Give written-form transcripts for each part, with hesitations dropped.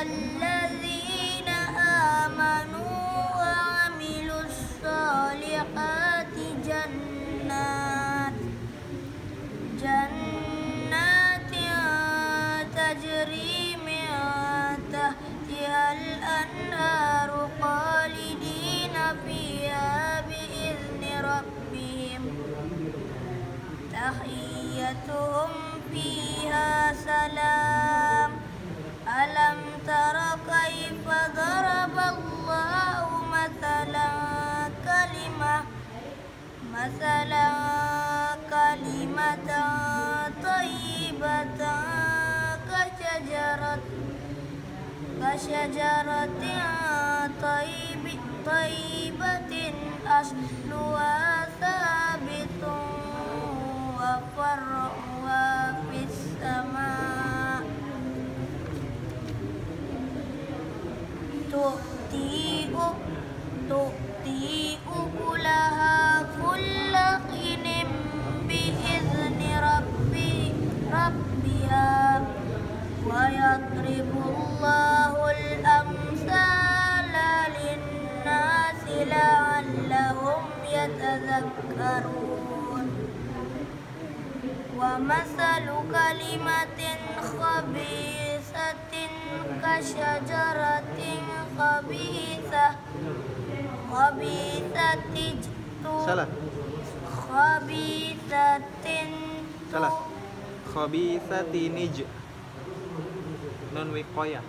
الذين آمنوا وعملوا الصالحات جنات تجري من تحتها الأنهار خالدين فيها بإذن ربهم تحيتهم فيها سلام. ألم تر كيف ضرب الله مثلا كلمة طيبة كشجرة طيبة أصلها ثابت وفرعها في السماء تؤتي أكلها كل حين بإذن ربها ويضرب الله الأمثال للناس لعلهم يتذكرون. ومثل كلمة خبيثة كشجرة خبيثة khabisatinij non wiqayah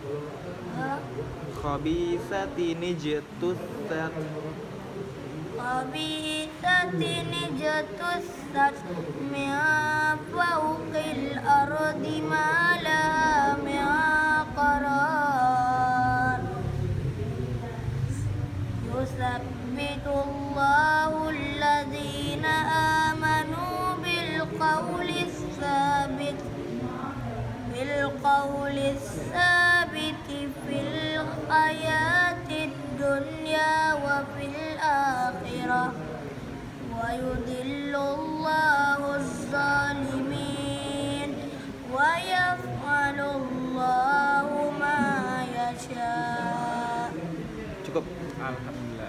khabisatinij tussat min fawqil ardi ma laha min qarar. Yusabbitullahu alladhina amanu بالقول الثابت في الحياة الدنيا وفي الآخرة ويضل الله الظالمين ويفعل الله ما يشاء. Cukup, alhamdulillah.